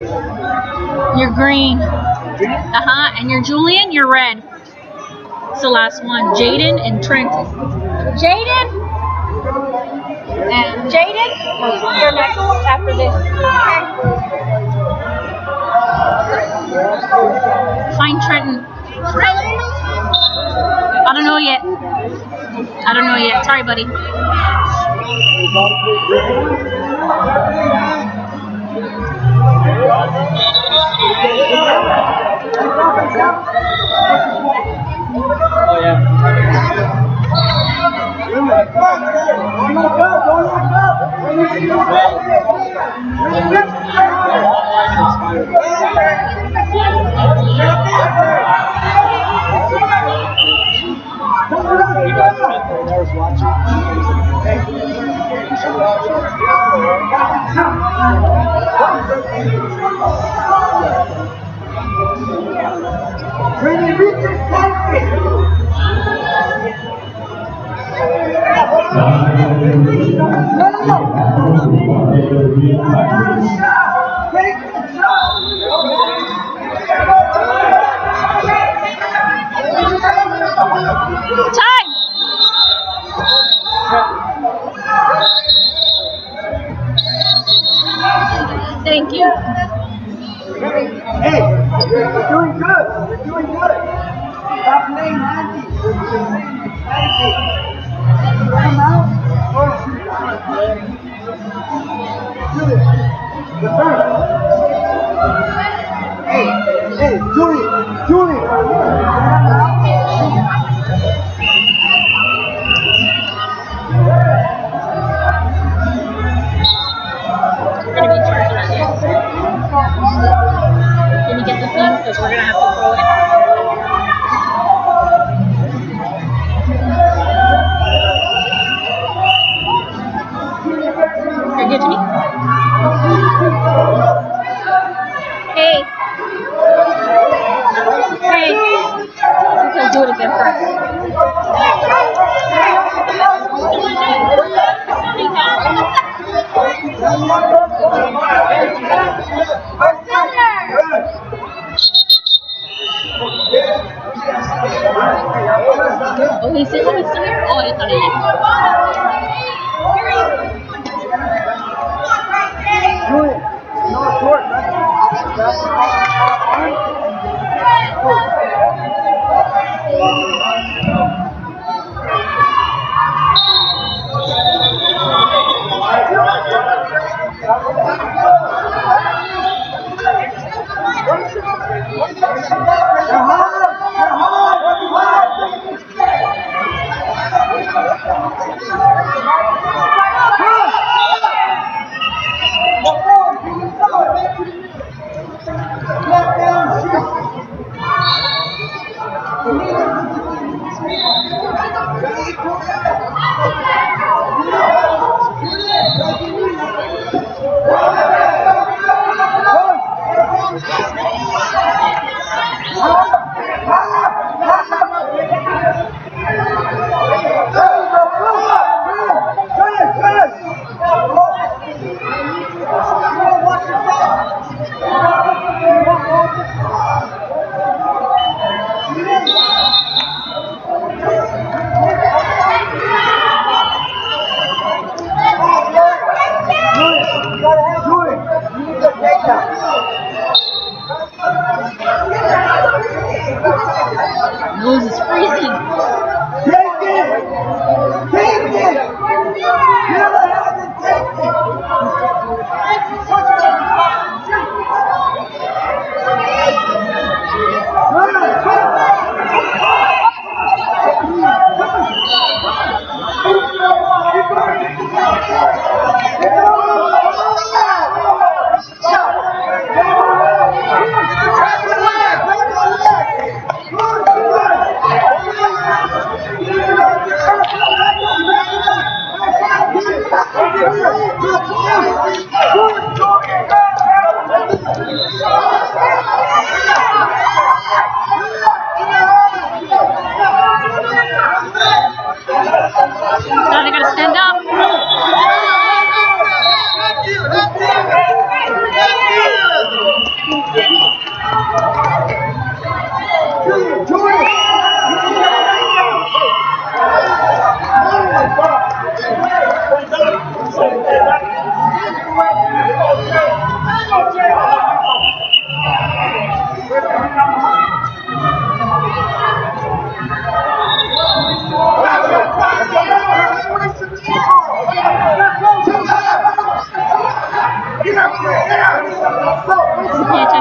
You're green. And you're Julian, you're red. It's the last one. Jaden and Trenton. Jaden! And Jaden, you're next after this. Find Trenton. I don't know yet. Sorry, buddy. Oh, yeah. Time! Thank you. Hey, you're doing good. You're doing good. Stop playing handy. Come out or shoot. The first. Hey, Julie. We're going to be charging on this. Can you get the thing? Because we're going to have to throw it. You're good to me? Hey. Okay, do it again first. Oh, he's here. Oh, I thought he nose is freezing. Take it! Take it! Never had to take it!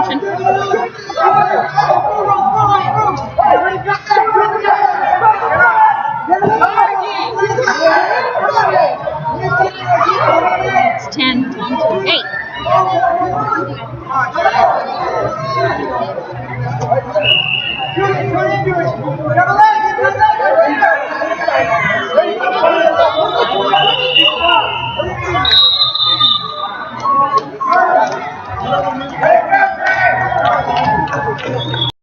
motion. It's 10, 8.